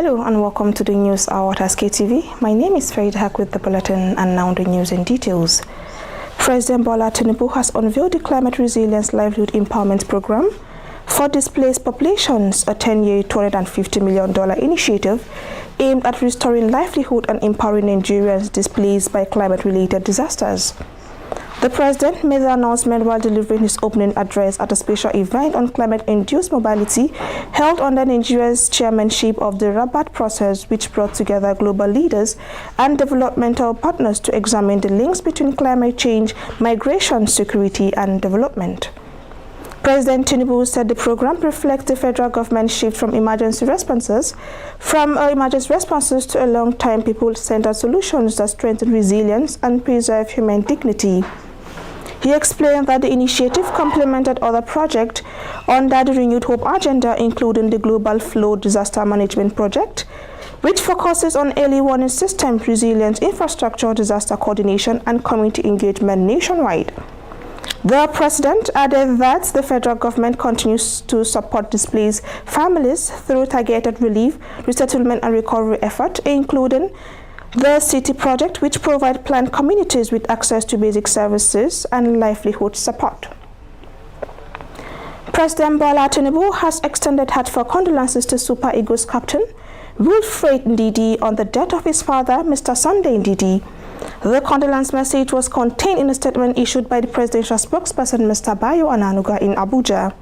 Hello and welcome to the News Hour at Haske-Tv. My name is Haske with the bulletin and now the news in details. President Bola Tinubu has unveiled the Climate Resilience Livelihood Empowerment Program for Displaced Populations, a 10-year, $250 million initiative aimed at restoring livelihood and empowering Nigerians displaced by climate-related disasters. The president made the announcement while delivering his opening address at a special event on climate-induced mobility held under Nigeria's chairmanship of the Rabat process, which brought together global leaders and developmental partners to examine the links between climate change, migration, security, and development. President Tinubu said the program reflects the federal government's shift from emergency responses to a long-time people-centered solutions that strengthen resilience and preserve human dignity. He explained that the initiative complemented other projects under the Renewed Hope agenda, including the Global Flood Disaster Management Project, which focuses on early warning systems, resilient infrastructure, disaster coordination, and community engagement nationwide. The president added that the federal government continues to support displaced families through targeted relief, resettlement, and recovery efforts, including the City Project, which provides planned communities with access to basic services and livelihood support. President Bola Tinubu has extended heartfelt condolences to Super Eagles captain Wilfred Ndidi on the death of his father, Mr. Sunday Ndidi. The condolence message was contained in a statement issued by the presidential spokesperson, Mr. Bayo Ananuga, in Abuja.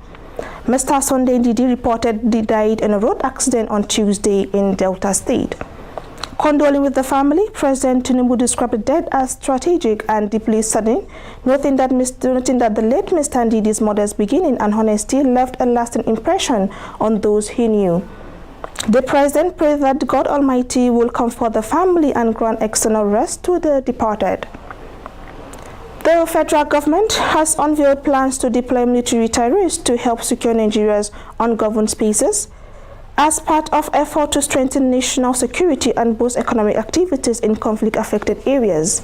Mr. Sunday Ndidi reportedly died in a road accident on Tuesday in Delta State. Condoling with the family, President Tinubu described the death as strategic and deeply sudden, noting that the late Mr. Ndidi's modest beginning and honesty left a lasting impression on those he knew. The president prayed that God Almighty will comfort the family and grant external rest to the departed. The federal government has unveiled plans to deploy military retirees to help secure Nigeria's ungoverned spaces as part of effort to strengthen national security and boost economic activities in conflict-affected areas.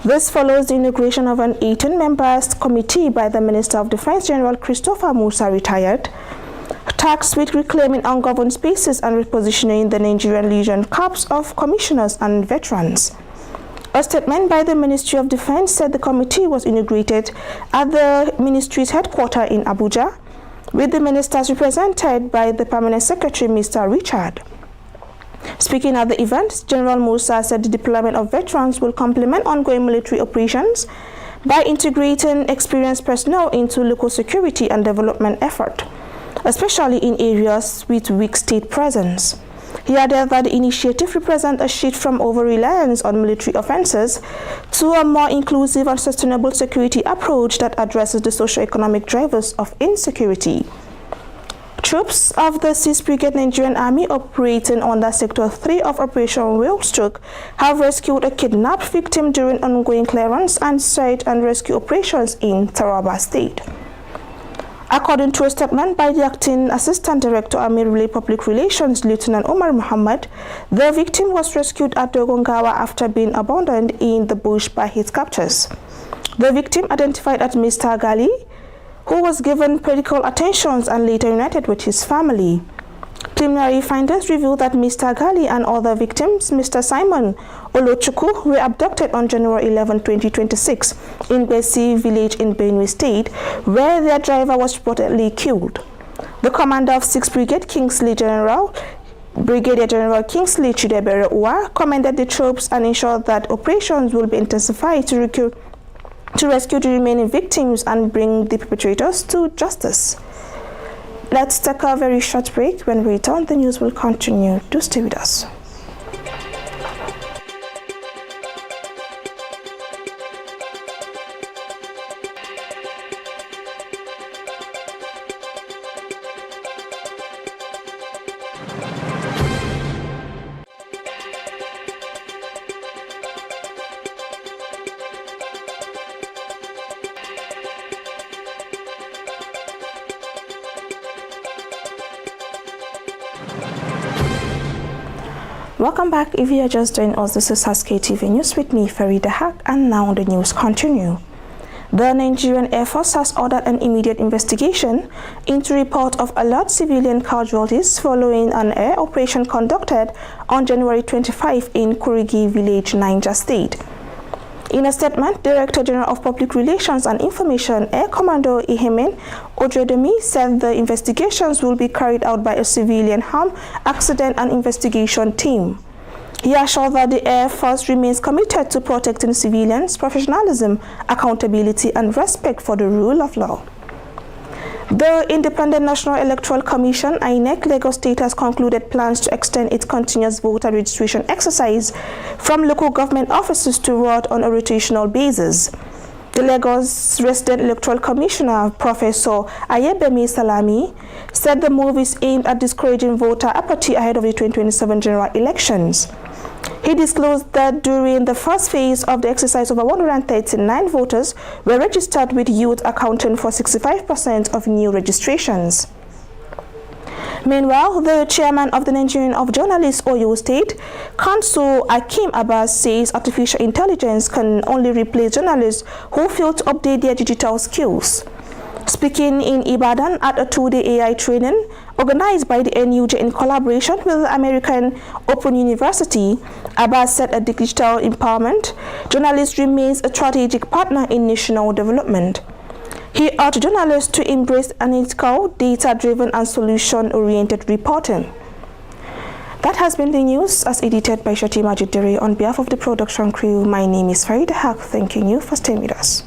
This follows the inauguration of an 18-member committee by the Minister of Defense General Christopher Musa, retired, tasked with reclaiming ungoverned spaces and repositioning the Nigerian Legion Corps of commissioners and veterans. A statement by the Ministry of Defense said the committee was inaugurated at the ministry's headquarters in Abuja, with the ministers represented by the Permanent Secretary, Mr. Richard. Speaking at the event, General Musa said the deployment of veterans will complement ongoing military operations by integrating experienced personnel into local security and development effort, especially in areas with weak state presence. He added that the initiative represents a shift from over-reliance on military offenses to a more inclusive and sustainable security approach that addresses the socio-economic drivers of insecurity. Troops of the 6th Brigade Nigerian Army operating under Sector 3 of Operation Wheelstroke have rescued a kidnapped victim during ongoing clearance and search and rescue operations in Taraba State. According to a statement by the Acting Assistant Director, Army Public Relations, Lieutenant Omar Muhammad, the victim was rescued at Dogongawa after being abandoned in the bush by his captors. The victim, identified as Mr. Gali, who was given medical attention and later united with his family. Preliminary findings reveal that Mr. Gali and other victims, Mr. Simon Olochukwu, were abducted on January 11, 2026 in Besi village in Benue State, where their driver was reportedly killed. The commander of 6th Brigade, Brigadier General Kingsley Chidebere Uwa, commended the troops and ensured that operations will be intensified to rescue the remaining victims and bring the perpetrators to justice. Let's take a very short break. When we return, the news will continue. Do stay with us. Welcome back. If you are just joining us, this is Haske-Tv News with me, Haske, and now the news continue. The Nigerian Air Force has ordered an immediate investigation into report of alleged civilian casualties following an air operation conducted on January 25 in Kurigi Village, Niger State. In a statement, Director General of Public Relations and Information, Air Commodore Ihemen Ojedemi, said the investigations will be carried out by a civilian harm accident and investigation team. He assured that the Air Force remains committed to protecting civilians' professionalism, accountability, and respect for the rule of law. The Independent National Electoral Commission, INEC, Lagos State has concluded plans to extend its continuous voter registration exercise from local government offices to ward on a rotational basis. The Lagos Resident Electoral Commissioner, Professor Ayebemi Salami, said the move is aimed at discouraging voter apathy ahead of the 2027 general elections. He disclosed that during the first phase of the exercise, over 139 voters were registered, with youth accounting for 65% of new registrations. Meanwhile, the chairman of the Nigerian of Journalists Oyo State Council, Akim Abbas, says artificial intelligence can only replace journalists who fail to update their digital skills. Speaking in Ibadan at a two-day AI training organized by the NUJ in collaboration with the American Open University, Abbas said a digital empowerment journalist remains a strategic partner in national development. He urged journalists to embrace analytical, data-driven and solution-oriented reporting. That has been the news as edited by Shatima Jidere. On behalf of the production crew, my name is Farida Haq, thanking you for staying with us.